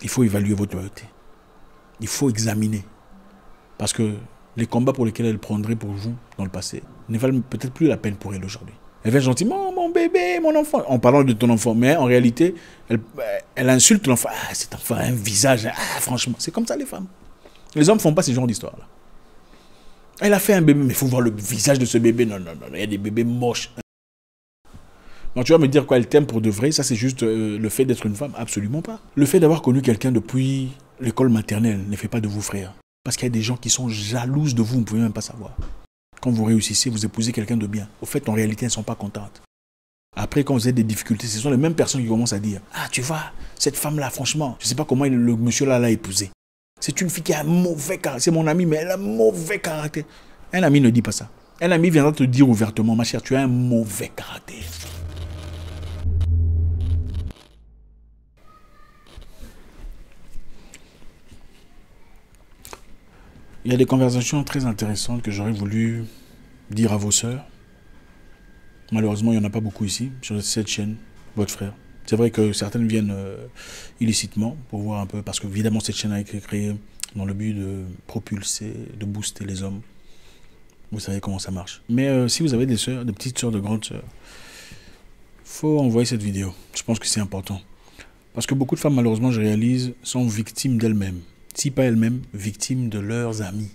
il faut évaluer votre loyauté. Il faut examiner. Parce que les combats pour lesquels elle prendrait pour vous dans le passé ne valent peut-être plus la peine pour elle aujourd'hui. Elle vient gentiment, mon bébé, mon enfant, en parlant de ton enfant. Mais en réalité, elle insulte l'enfant. Ah, cet enfant a un visage. Ah, franchement, c'est comme ça les femmes. Les hommes ne font pas ce genre d'histoire-là. Elle a fait un bébé, mais il faut voir le visage de ce bébé. Non, non, non, il y a des bébés moches. Donc tu vas me dire quoi, elle t'aime pour de vrai, ça c'est juste le fait d'être une femme? Absolument pas. Le fait d'avoir connu quelqu'un depuis l'école maternelle ne fait pas de vous frère. Parce qu'il y a des gens qui sont jalouses de vous, vous ne pouvez même pas savoir. Quand vous réussissez, vous épousez quelqu'un de bien. Au fait, en réalité, elles ne sont pas contentes. Après, quand vous avez des difficultés, ce sont les mêmes personnes qui commencent à dire « Ah, tu vois, cette femme-là, franchement, je ne sais pas comment le monsieur-là l'a épousée. C'est une fille qui a un mauvais caractère. C'est mon amie, mais elle a un mauvais caractère. » Un ami ne dit pas ça. Un ami viendra te dire ouvertement « Ma chère, tu as un mauvais caractère. » Il y a des conversations très intéressantes que j'aurais voulu dire à vos sœurs. Malheureusement, il n'y en a pas beaucoup ici, sur cette chaîne, votre frère. C'est vrai que certaines viennent illicitement pour voir un peu, parce que évidemment cette chaîne a été créée dans le but de propulser, de booster les hommes. Vous savez comment ça marche. Mais si vous avez des sœurs, des petites sœurs, de grandes sœurs, il faut envoyer cette vidéo. Je pense que c'est important. Parce que beaucoup de femmes, malheureusement, je réalise, sont victimes d'elles-mêmes. Si pas elles-mêmes, victimes de leurs amis.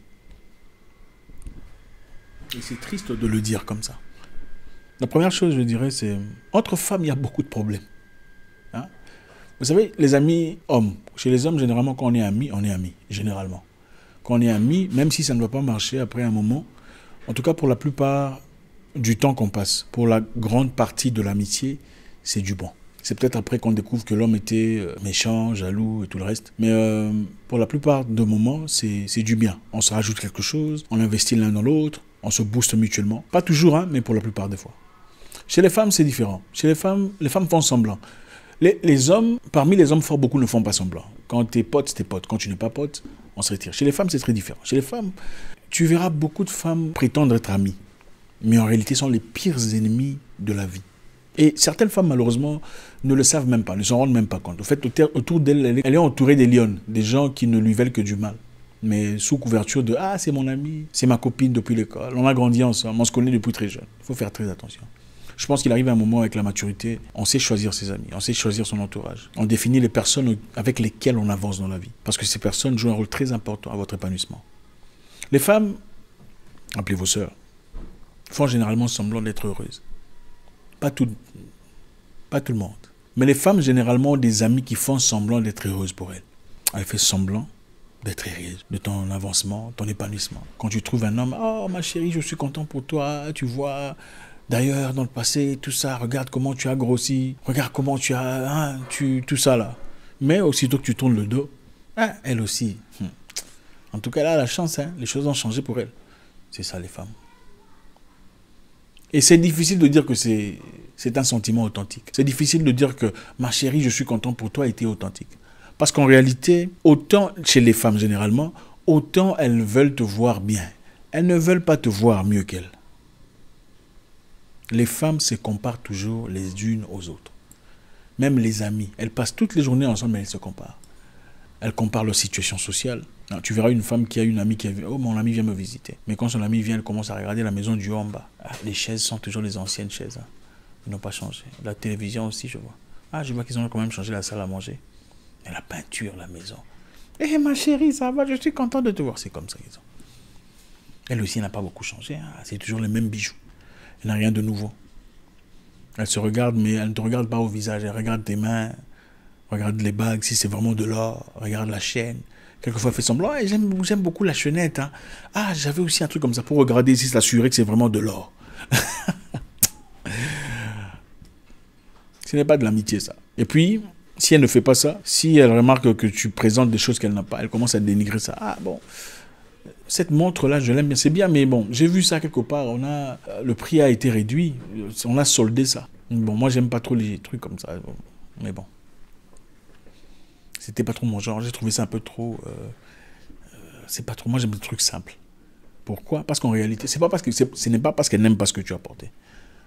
Et c'est triste de le dire comme ça. La première chose, je dirais, c'est... Entre femmes, il y a beaucoup de problèmes. Hein? Vous savez, les amis hommes. Chez les hommes, généralement, quand on est amis, généralement. Quand on est amis, même si ça ne va pas marcher après un moment, en tout cas pour la plupart du temps qu'on passe, pour la grande partie de l'amitié, c'est du bon. C'est peut-être après qu'on découvre que l'homme était méchant, jaloux et tout le reste. Mais pour la plupart des moments, c'est du bien. On se rajoute quelque chose, on investit l'un dans l'autre, on se booste mutuellement. Pas toujours, hein, mais pour la plupart des fois. Chez les femmes, c'est différent. Chez les femmes font semblant. Les hommes, parmi les hommes forts, beaucoup ne font pas semblant. Quand t'es pote, t'es pote. Quand tu n'es pas pote, on se retire. Chez les femmes, c'est très différent. Chez les femmes, tu verras beaucoup de femmes prétendre être amies. Mais en réalité, sont les pires ennemis de la vie. Et certaines femmes, malheureusement, ne le savent même pas, ne s'en rendent même pas compte. En fait, autour d'elle, elle est entourée des lionnes, des gens qui ne lui veulent que du mal. Mais sous couverture de « Ah, c'est mon amie, c'est ma copine depuis l'école, on a grandi ensemble, on se connaît depuis très jeune. » Il faut faire très attention. Je pense qu'il arrive un moment avec la maturité, on sait choisir ses amis, on sait choisir son entourage. On définit les personnes avec lesquelles on avance dans la vie. Parce que ces personnes jouent un rôle très important à votre épanouissement. Les femmes, appelez vos sœurs, font généralement semblant d'être heureuses. Pas tout le monde. Mais les femmes, généralement, ont des amis qui font semblant d'être heureuses pour elles. Elle fait semblant d'être heureuse de ton avancement, ton épanouissement. Quand tu trouves un homme, « Oh, ma chérie, je suis content pour toi, tu vois, d'ailleurs, dans le passé, tout ça, regarde comment tu as grossi, regarde comment tu as, hein, tout ça là. » Mais aussitôt que tu tournes le dos, hein, elle aussi. En tout cas, elle a la chance, hein, les choses ont changé pour elle. C'est ça, les femmes. Et c'est difficile de dire que c'est un sentiment authentique. C'est difficile de dire que « ma chérie, je suis content pour toi » était authentique. Parce qu'en réalité, autant chez les femmes généralement, autant elles veulent te voir bien. Elles ne veulent pas te voir mieux qu'elles. Les femmes se comparent toujours les unes aux autres. Même les amis. Elles passent toutes les journées ensemble, mais elles se comparent. Elles comparent leur situation sociale. Non, tu verras une femme qui a une amie qui a vu « Oh, mon ami vient me visiter ». Mais quand son ami vient, elle commence à regarder la maison du haut en bas. Ah, les chaises sont toujours les anciennes chaises. Hein. Ils n'ont pas changé. La télévision aussi, je vois. Ah, je vois qu'ils ont quand même changé la salle à manger. Et la peinture, la maison. « Eh, ma chérie, ça va, je suis content de te voir. » C'est comme ça qu'ils ont. Elle aussi n'a pas beaucoup changé. Hein. C'est toujours les mêmes bijoux. Elle n'a rien de nouveau. Elle se regarde, mais elle ne te regarde pas au visage. Elle regarde tes mains, regarde les bagues, si c'est vraiment de l'or, regarde la chaîne. Quelquefois, elle fait semblant, hey, j'aime beaucoup la chaînette. Hein. Ah, j'avais aussi un truc comme ça pour regarder ici, s'assurer que c'est vraiment de l'or. Ce n'est pas de l'amitié, ça. Et puis, si elle ne fait pas ça, si elle remarque que tu présentes des choses qu'elle n'a pas, elle commence à dénigrer ça. Ah, bon, cette montre-là, je l'aime bien, c'est bien, mais bon, j'ai vu ça quelque part, le prix a été réduit, on a soldé ça. Bon, moi, j'aime pas trop les trucs comme ça, mais bon. C'était pas trop mon genre, j'ai trouvé ça un peu trop... c'est pas trop... Moi, j'aime des trucs simples. Pourquoi? Parce qu'en réalité, ce n'est pas parce qu'elle n'aime pas ce que tu as porté.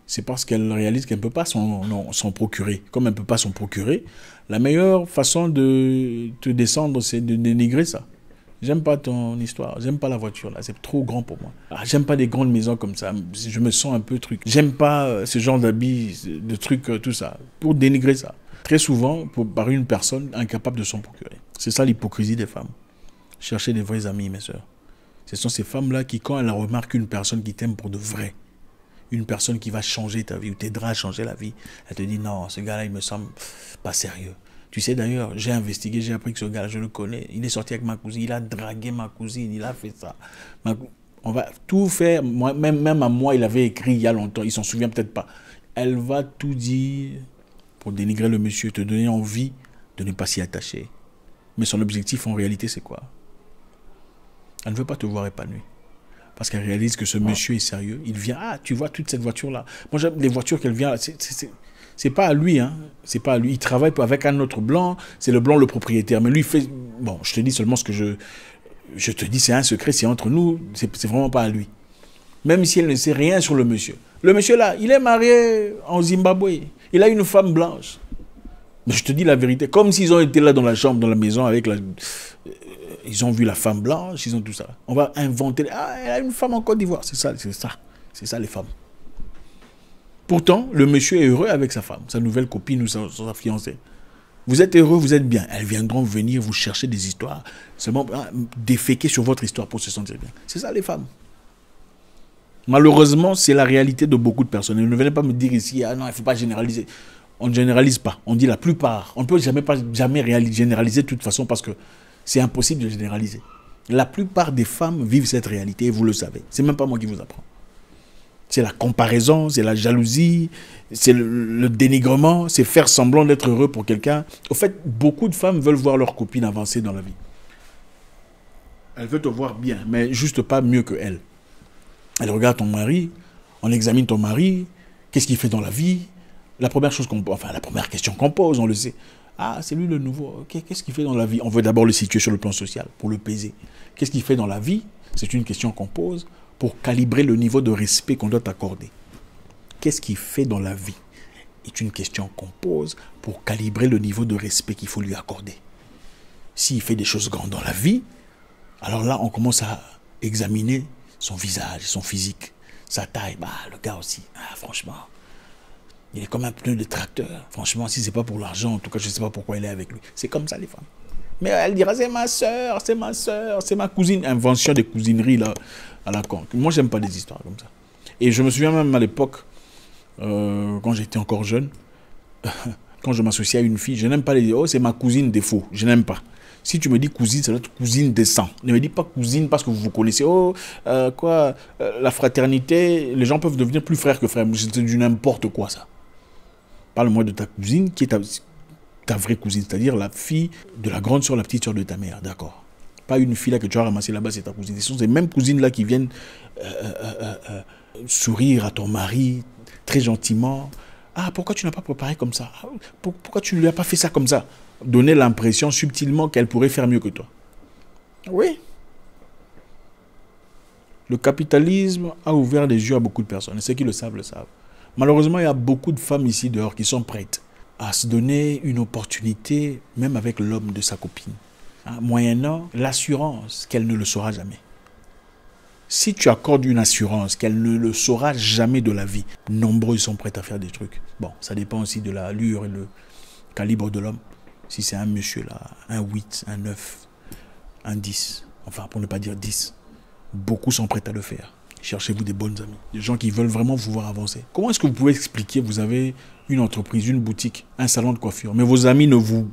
c'est parce qu'elle réalise qu'elle ne peut pas s'en procurer. Comme elle ne peut pas s'en procurer, la meilleure façon de te descendre, c'est de dénigrer ça. J'aime pas ton histoire, j'aime pas la voiture là, c'est trop grand pour moi. Ah, j'aime pas des grandes maisons comme ça, je me sens un peu truc. J'aime pas ce genre d'habits, de trucs, tout ça, pour dénigrer ça. Très souvent, par une personne incapable de s'en procurer. C'est ça l'hypocrisie des femmes. Cherchez des vrais amis, mes sœurs. Ce sont ces femmes-là qui, quand elles remarquent une personne qui t'aime pour de vrai, une personne qui va changer ta vie ou t'aidera à changer la vie, elle te dit non, ce gars-là, il me semble pas sérieux. Tu sais d'ailleurs, j'ai investigué, j'ai appris que ce gars-là, je le connais. Il est sorti avec ma cousine, il a dragué ma cousine, il a fait ça. On va tout faire, même à moi, il avait écrit il y a longtemps, il s'en souvient peut-être pas. Elle va tout dire pour dénigrer le monsieur, te donner envie de ne pas s'y attacher. Mais son objectif en réalité, c'est quoi? Elle ne veut pas te voir épanoui. Parce qu'elle réalise que ce monsieur est sérieux. Il vient, ah, tu vois toute cette voiture-là. Moi, j'aime les voitures qu'elle vient, c'est pas à lui, hein. C'est pas à lui. Il travaille avec un autre blanc. C'est le blanc le propriétaire. Mais lui, il fait... Bon, je te dis seulement ce que je te dis, c'est un secret, c'est entre nous. C'est vraiment pas à lui. Même si elle ne sait rien sur le monsieur. Le monsieur là, il est marié en Zimbabwe. Il a une femme blanche. Mais je te dis la vérité. Comme s'ils ont été là dans la chambre, dans la maison, avec la... Ils ont vu la femme blanche, ils ont tout ça. On va inventer... Ah, elle a une femme en Côte d'Ivoire. C'est ça. C'est ça les femmes. Pourtant, le monsieur est heureux avec sa femme, sa nouvelle copine ou sa fiancée. Vous êtes heureux, vous êtes bien. Elles viendront venir vous chercher des histoires, seulement déféquer sur votre histoire pour se sentir bien. C'est ça les femmes. Malheureusement, c'est la réalité de beaucoup de personnes. Ne venez pas me dire ici, ah non, il ne faut pas généraliser. On ne généralise pas. On dit la plupart. On ne peut jamais généraliser de toute façon parce que c'est impossible de généraliser. La plupart des femmes vivent cette réalité et vous le savez. Ce n'est même pas moi qui vous apprends. C'est la comparaison, c'est la jalousie, c'est le dénigrement, c'est faire semblant d'être heureux pour quelqu'un. Au fait, beaucoup de femmes veulent voir leur copine avancer dans la vie. Elle veut te voir bien, mais juste pas mieux que elle. Elle regarde ton mari, on examine ton mari, qu'est-ce qu'il fait dans la vie. La première question qu'on pose, on le sait. Ah, c'est lui le nouveau. Qu'est-ce qu'il fait dans la vie? On veut d'abord le situer sur le plan social, pour le peser. Qu'est-ce qu'il fait dans la vie? C'est une question qu'on pose pour calibrer le niveau de respect qu'on doit accorder. Qu'est-ce qu'il fait dans la vie? C'est une question qu'on pose pour calibrer le niveau de respect qu'il faut lui accorder. S'il fait des choses grandes dans la vie, alors là, on commence à examiner son visage, son physique, sa taille. Bah, le gars aussi, franchement, il est comme un pneu de tracteur. Franchement, si c'est pas pour l'argent, en tout cas, je ne sais pas pourquoi il est avec lui. C'est comme ça, les femmes. Mais elle dira, c'est ma soeur, c'est ma cousine. Invention des cousineries, là, à la con. Moi, j'aime pas des histoires comme ça. Et je me souviens même à l'époque, quand j'étais encore jeune, quand je m'associais à une fille, je n'aime pas les dire, oh, c'est ma cousine des faux. Je n'aime pas. Si tu me dis cousine, ça doit être cousine des sangs. Ne me dis pas cousine parce que vous vous connaissez. Oh, la fraternité, les gens peuvent devenir plus frères que frères. C'est du n'importe quoi, ça. Parle-moi de ta cousine qui est ta vraie cousine, c'est-à-dire la fille de la grande soeur, la petite soeur de ta mère, d'accord? Pas une fille là que tu as ramassée là-bas, c'est ta cousine. Ce sont ces mêmes cousines là qui viennent sourire à ton mari très gentiment. Ah, pourquoi tu n'as pas préparé comme ça? Pourquoi tu ne lui as pas fait ça comme ça? Donner l'impression subtilement qu'elle pourrait faire mieux que toi. Oui. Le capitalisme a ouvert les yeux à beaucoup de personnes. Et ceux qui le savent, le savent. Malheureusement, il y a beaucoup de femmes ici dehors qui sont prêtes à se donner une opportunité, même avec l'homme de sa copine, moyennant l'assurance qu'elle ne le saura jamais. Si tu accordes une assurance qu'elle ne le saura jamais de la vie, nombreux sont prêts à faire des trucs. Bon, ça dépend aussi de l'allure et le calibre de l'homme. Si c'est un monsieur là, un 8, un 9, un 10, enfin pour ne pas dire 10, beaucoup sont prêts à le faire. Cherchez-vous des bonnes amies, des gens qui veulent vraiment vous voir avancer. Comment est-ce que vous pouvez expliquer, vous avez une entreprise, une boutique, un salon de coiffure, mais vos amis ne vous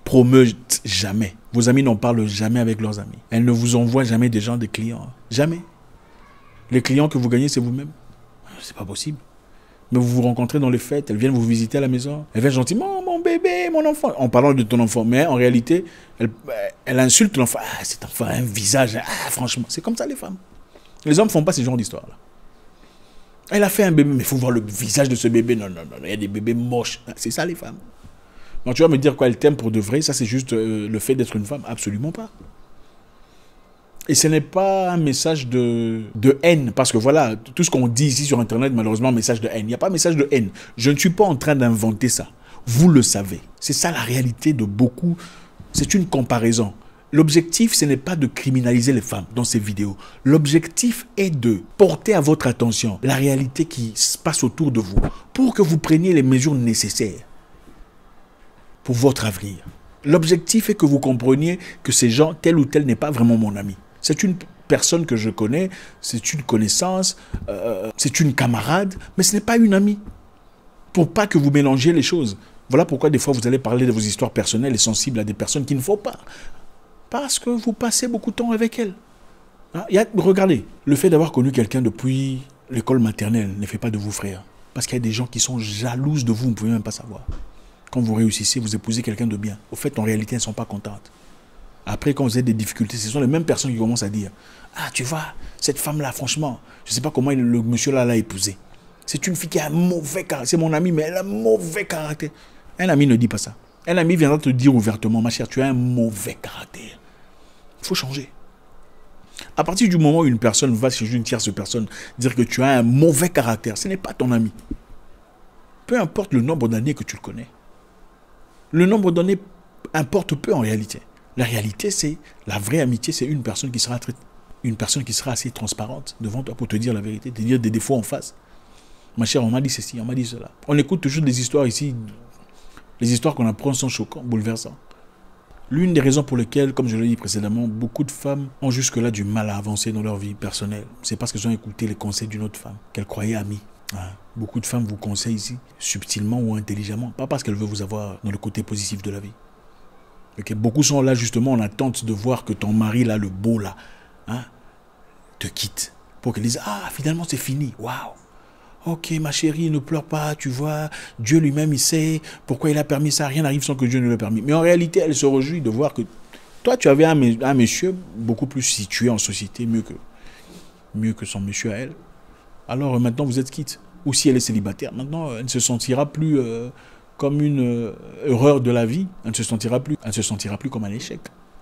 promeuvent jamais. Vos amis n'en parlent jamais avec leurs amis. Elles ne vous envoient jamais des gens, des clients. Jamais. Les clients que vous gagnez, c'est vous-même. C'est pas possible. Mais vous vous rencontrez dans les fêtes, elles viennent vous visiter à la maison. Elles viennent gentiment, mon bébé, mon enfant. En parlant de ton enfant. Mais en réalité, elle insulte l'enfant. Ah, cet enfant a un visage. Ah, franchement, c'est comme ça les femmes. Les hommes ne font pas ce genre d'histoire-là. Elle a fait un bébé, mais il faut voir le visage de ce bébé. Non, il y a des bébés moches. C'est ça les femmes. Donc tu vas me dire quoi, elle t'aime pour de vrai, ça c'est juste le fait d'être une femme? Absolument pas. Et ce n'est pas un message de haine, parce que voilà, tout ce qu'on dit ici sur Internet, malheureusement, un message de haine. Il n'y a pas un message de haine. Je ne suis pas en train d'inventer ça. Vous le savez. C'est ça la réalité de beaucoup. C'est une comparaison. L'objectif, ce n'est pas de criminaliser les femmes dans ces vidéos. L'objectif est de porter à votre attention la réalité qui se passe autour de vous pour que vous preniez les mesures nécessaires pour votre avenir. L'objectif est que vous compreniez que ces gens, tel ou tel, n'est pas vraiment mon ami. C'est une personne que je connais, c'est une connaissance, c'est une camarade, mais ce n'est pas une amie. Pour pas que vous mélangiez les choses. Voilà pourquoi des fois vous allez parler de vos histoires personnelles et sensibles à des personnes qu'il ne faut pas. Parce que vous passez beaucoup de temps avec elles. Hein? Regardez, le fait d'avoir connu quelqu'un depuis l'école maternelle ne fait pas de vous frère. Parce qu'il y a des gens qui sont jalouses de vous, vous ne pouvez même pas savoir. Quand vous réussissez, vous épousez quelqu'un de bien. Au fait, en réalité, elles ne sont pas contentes. Après, quand vous avez des difficultés, ce sont les mêmes personnes qui commencent à dire « Ah, tu vois, cette femme-là, franchement, je ne sais pas comment le monsieur-là l'a épousée. C'est une fille qui a un mauvais caractère. C'est mon ami, mais elle a un mauvais caractère. » Un ami ne dit pas ça. Un ami viendra te dire ouvertement « Ma chère, tu as un mauvais caractère. » Il faut changer. À partir du moment où une personne va chez une tierce personne dire que tu as un mauvais caractère, ce n'est pas ton ami. Peu importe le nombre d'années que tu le connais. Le nombre d'années importe peu en réalité. La réalité, c'est la vraie amitié, c'est une personne qui sera assez transparente devant toi pour te dire la vérité, te dire des défauts en face. Ma chère, on m'a dit ceci, on m'a dit cela. On écoute toujours des histoires ici. Les histoires qu'on apprend sont choquantes, bouleversantes. L'une des raisons pour lesquelles, comme je l'ai dit précédemment, beaucoup de femmes ont jusque-là du mal à avancer dans leur vie personnelle, c'est parce qu'elles ont écouté les conseils d'une autre femme, qu'elles croyaient amie. Beaucoup de femmes vous conseillent ici, subtilement ou intelligemment, pas parce qu'elles veulent vous avoir dans le côté positif de la vie. Okay? Beaucoup sont là justement en attente de voir que ton mari, là, le beau, là, te quitte. Pour qu'elles disent, ah, finalement c'est fini, waouh. Ok, ma chérie, ne pleure pas, tu vois, Dieu lui-même, il sait pourquoi il a permis ça, rien n'arrive sans que Dieu ne le permisse. Mais en réalité, elle se réjouit de voir que toi, tu avais un monsieur beaucoup plus situé en société, mieux que son monsieur à elle. Alors maintenant, vous êtes quitte. Ou si elle est célibataire, maintenant, elle ne se sentira plus comme une erreur de la vie, elle ne se sentira plus comme un échec.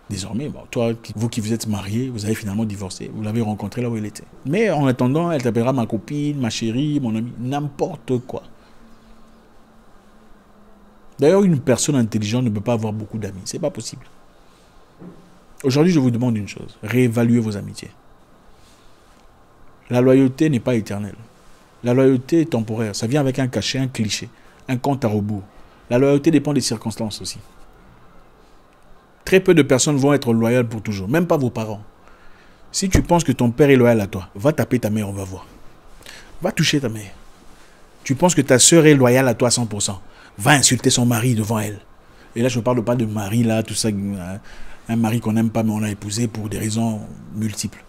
Désormais, bon, toi, vous qui vous êtes marié, vous avez finalement divorcé. Vous l'avez rencontré là où elle était. Mais en attendant, elle t'appellera ma copine, ma chérie, mon ami, n'importe quoi. D'ailleurs, une personne intelligente ne peut pas avoir beaucoup d'amis. C'est pas possible. Aujourd'hui, je vous demande une chose. Réévaluez vos amitiés. La loyauté n'est pas éternelle. La loyauté est temporaire. Ça vient avec un cachet, un cliché, un compte à rebours. La loyauté dépend des circonstances aussi. Très peu de personnes vont être loyales pour toujours, même pas vos parents. Si tu penses que ton père est loyal à toi, va taper ta mère, on va voir. Va toucher ta mère. Tu penses que ta soeur est loyale à toi à 100%, va insulter son mari devant elle. Et là, je ne parle pas de mari, là, tout ça, un mari qu'on n'aime pas, mais on a épousé pour des raisons multiples.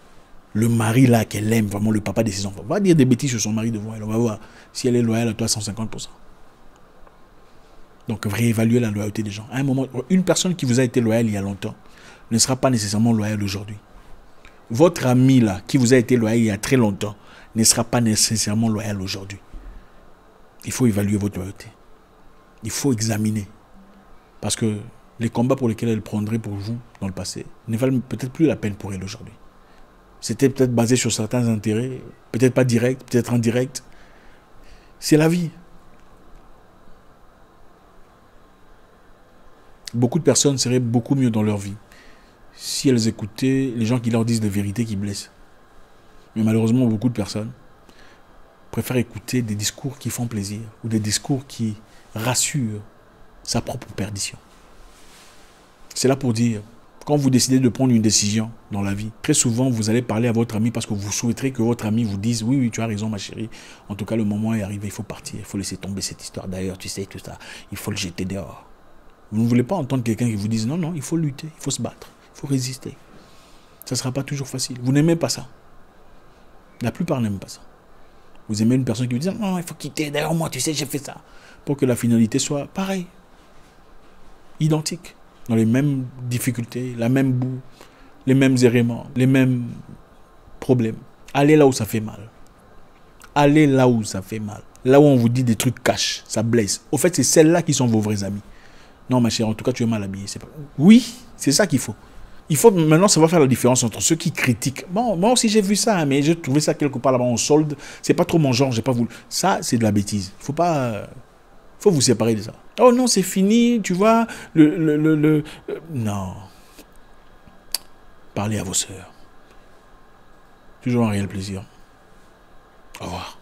Le mari, là, qu'elle aime, vraiment le papa de ses enfants, va dire des bêtises sur son mari devant elle, on va voir si elle est loyale à toi à 150%. Donc, réévaluer la loyauté des gens. À un moment, une personne qui vous a été loyale il y a longtemps ne sera pas nécessairement loyale aujourd'hui. Votre ami, là, qui vous a été loyal il y a très longtemps, ne sera pas nécessairement loyal aujourd'hui. Il faut évaluer votre loyauté. Il faut examiner. Parce que les combats pour lesquels elle prendrait pour vous dans le passé ne valent peut-être plus la peine pour elle aujourd'hui. C'était peut-être basé sur certains intérêts, peut-être pas direct, peut-être indirect. C'est la vie. Beaucoup de personnes seraient beaucoup mieux dans leur vie si elles écoutaient les gens qui leur disent des vérités qui blessent. Mais malheureusement, beaucoup de personnes préfèrent écouter des discours qui font plaisir ou des discours qui rassurent sa propre perdition. C'est là pour dire, quand vous décidez de prendre une décision dans la vie, très souvent, vous allez parler à votre ami parce que vous souhaiterez que votre ami vous dise « Oui, tu as raison, ma chérie. En tout cas, le moment est arrivé, il faut partir. Il faut laisser tomber cette histoire. D'ailleurs, tu sais, tout ça, il faut le jeter dehors. » Vous ne voulez pas entendre quelqu'un qui vous dise « Non, non, il faut lutter, il faut se battre, il faut résister. » Ça ne sera pas toujours facile. Vous n'aimez pas ça. La plupart n'aiment pas ça. Vous aimez une personne qui vous dit « Non, il faut quitter. D'ailleurs, moi, tu sais, j'ai fait ça. » Pour que la finalité soit pareille. Identique. Dans les mêmes difficultés, la même boue, les mêmes éléments, les mêmes problèmes. Allez là où ça fait mal. Allez là où ça fait mal. Là où on vous dit des trucs cash, ça blesse. Au fait, c'est celles-là qui sont vos vrais amis. Non, ma chère, en tout cas, tu es mal habillée. Pas... Oui, c'est ça qu'il faut. Il faut maintenant savoir faire la différence entre ceux qui critiquent. Bon, moi aussi j'ai vu ça, hein, mais j'ai trouvé ça quelque part là-bas en solde. C'est pas trop mon genre, j'ai pas voulu. Ça, c'est de la bêtise. Faut pas. Faut vous séparer de ça. Oh non, c'est fini, tu vois. Non. Parlez à vos sœurs. Toujours un réel plaisir. Au revoir.